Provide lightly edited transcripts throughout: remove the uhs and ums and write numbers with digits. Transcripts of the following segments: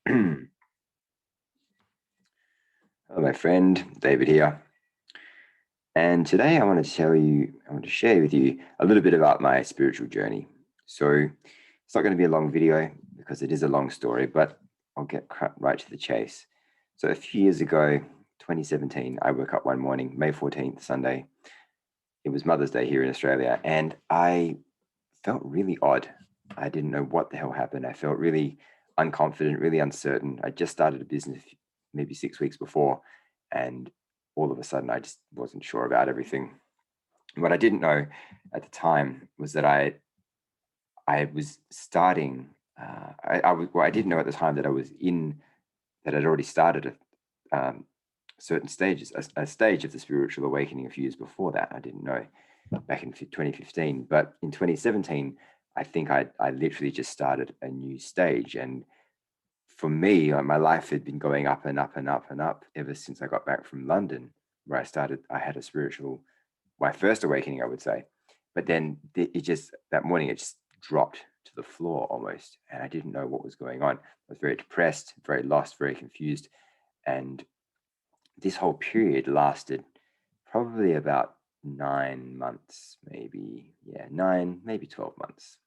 Hello, my friend, David here. And today I want to share with you a little bit about my spiritual journey. So it's not going to be a long video because it is a long story, but I'll get right to the chase. So a few years ago, 2017, I woke up one morning, May 14th, Sunday. It was Mother's Day here in Australia, and I felt really odd. I didn't know what the hell happened. I felt really unconfident, really uncertain. I just started a business maybe 6 weeks before, and all of a sudden I just wasn't sure about everything. What I didn't know at the time was that I was starting. I didn't know at the time that I'd already started certain stages, a stage of the spiritual awakening a few years before that. I didn't know back in 2015, but in 2017, I think I literally just started a new stage. And for me, my life had been going up and up and up and up ever since I got back from London, where I had my first awakening, I would say. But then that morning, it just dropped to the floor almost. And I didn't know what was going on. I was very depressed, very lost, very confused. And this whole period lasted probably about 9 months, maybe, maybe 12 months.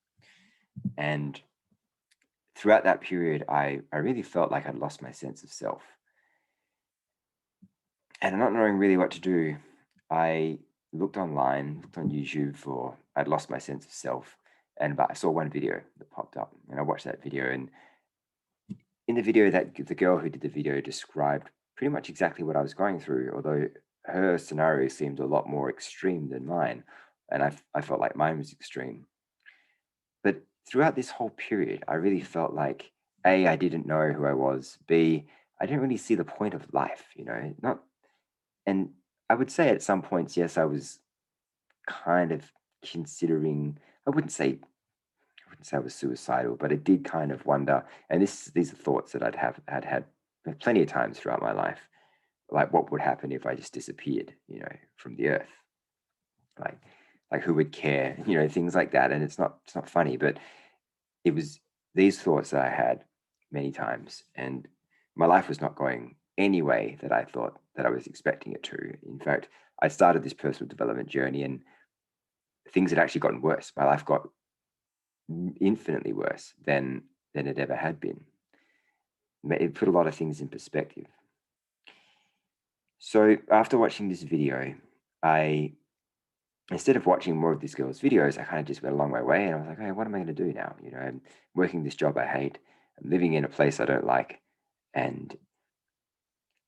And throughout that period, I really felt like I'd lost my sense of self. And not knowing really what to do, I looked on YouTube I'd lost my sense of self. But I saw one video that popped up, and I watched that video. And in the video, that the girl who did the video described pretty much exactly what I was going through, although her scenario seemed a lot more extreme than mine. And I felt like mine was extreme. But throughout this whole period, I really felt like, A, I didn't know who I was. B, I didn't really see the point of life, and I would say at some points, yes, I was kind of considering, I wouldn't say I was suicidal, but I did kind of wonder, and these are thoughts that had had plenty of times throughout my life, like what would happen if I just disappeared, from the earth, like like who would care, things like that. And it's not funny, but it was these thoughts that I had many times, and my life was not going any way that I thought that I was expecting it to. In fact, I started this personal development journey, and things had actually gotten worse. My life got infinitely worse than it ever had been. It put a lot of things in perspective. So after watching this video, I instead of watching more of this girl's videos, I kind of just went along my way, and I was like, hey, what am I going to do now? I'm working this job I hate. I'm living in a place I don't like, and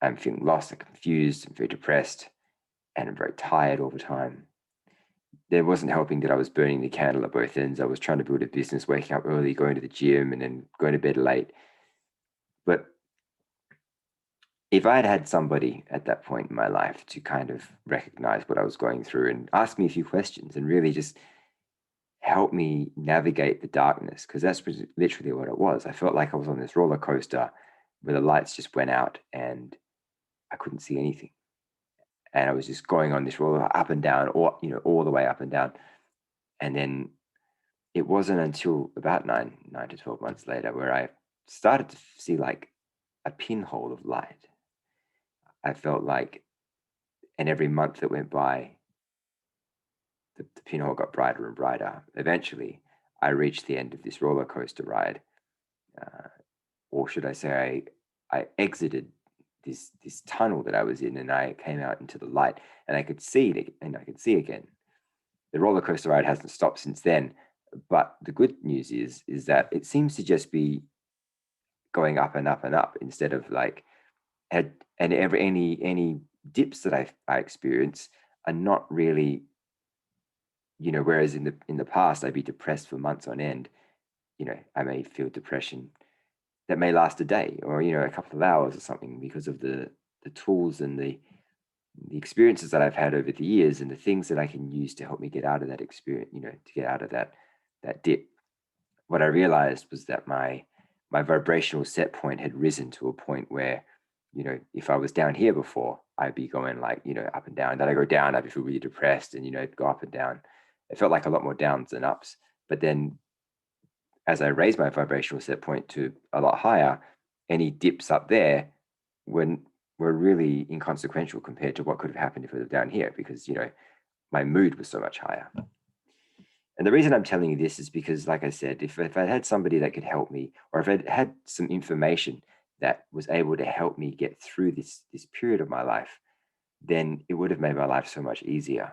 I'm feeling lost and confused and very depressed, and I'm very tired all the time. There wasn't helping that I was burning the candle at both ends. I was trying to build a business, waking up early, going to the gym, and then going to bed late. But if I had had somebody at that point in my life to kind of recognize what I was going through and ask me a few questions and really just help me navigate the darkness, because that's literally what it was. I felt like I was on this roller coaster where the lights just went out and I couldn't see anything. And I was just going on this roller up and down, or all the way up and down. And then it wasn't until about 9 to 12 months later where I started to see like a pinhole of light. I felt like, and every month that went by, the pinhole got brighter and brighter. Eventually, I reached the end of this roller coaster ride, uh, or should I say, I exited this tunnel that I was in, and I came out into the light, and I could see it, and I could see again. The roller coaster ride hasn't stopped since then, but the good news is that it seems to just be going up and up and up instead of like had and every any dips that I experience are not really, whereas in the past I'd be depressed for months on end. I may feel depression that may last a day or a couple of hours or something, because of the tools and the experiences that I've had over the years and the things that I can use to help me get out of that experience, to get out of that dip. What I realized was that my vibrational set point had risen to a point where, if I was down here before, I'd be going like, up and down. Then I go down, I'd feel really depressed, and go up and down. It felt like a lot more downs than ups. But then as I raised my vibrational set point to a lot higher, any dips up there were really inconsequential compared to what could have happened if it was down here, because my mood was so much higher. And the reason I'm telling you this is because, like I said, if I had somebody that could help me, or if I had some information that was able to help me get through this period of my life, then it would have made my life so much easier.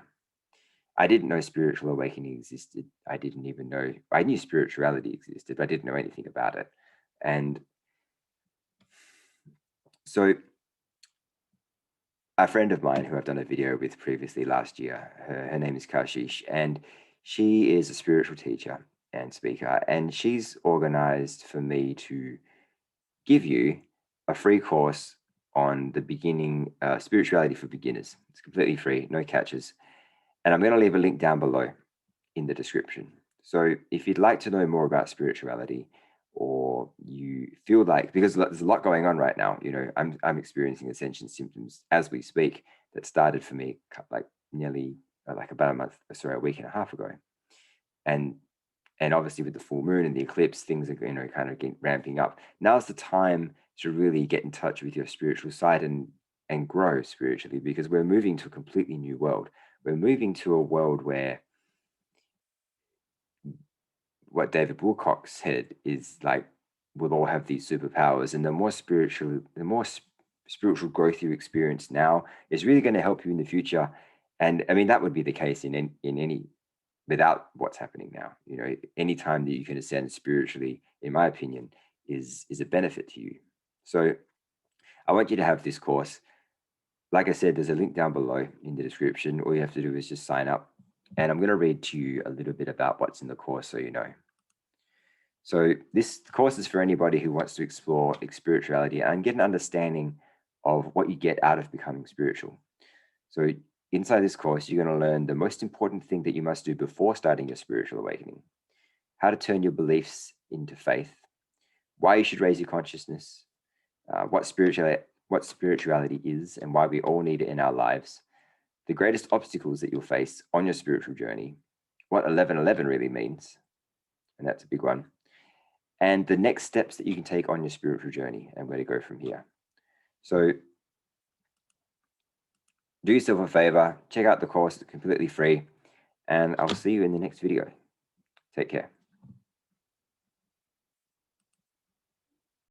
I didn't know spiritual awakening existed. I didn't even know, I knew spirituality existed, but I didn't know anything about it. And so a friend of mine who I've done a video with previously last year, her name is Kashish, and she is a spiritual teacher and speaker, and she's organized for me to give you a free course on the beginning spirituality for beginners. It's completely free, no catches. And I'm going to leave a link down below in the description. So if you'd like to know more about spirituality, or you feel like, because there's a lot going on right now, I'm experiencing ascension symptoms as we speak that started for me like nearly like about a week and a half ago. And obviously with the full moon and the eclipse, things are kind of ramping up. Now's the time to really get in touch with your spiritual side and grow spiritually, because we're moving to a completely new world. We're moving to a world where what David Wilcock said is like, we'll all have these superpowers, and the more spiritual growth you experience now is really going to help you in the future. And I mean, that would be the case in any, without what's happening now. Any time that you can ascend spiritually, in my opinion, is a benefit to you. So I want you to have this course. Like I said, there's a link down below in the description. All you have to do is just sign up, and I'm going to read to you a little bit about what's in the course so you know. So this course is for anybody who wants to explore spirituality and get an understanding of what you get out of becoming spiritual. So inside this course, you're going to learn the most important thing that you must do before starting your spiritual awakening, how to turn your beliefs into faith, why you should raise your consciousness, what spirituality is and why we all need it in our lives, the greatest obstacles that you'll face on your spiritual journey, what 1111 really means, and that's a big one, and the next steps that you can take on your spiritual journey and where to go from here. So do yourself a favor, check out the course, it's completely free, and I'll see you in the next video. Take care.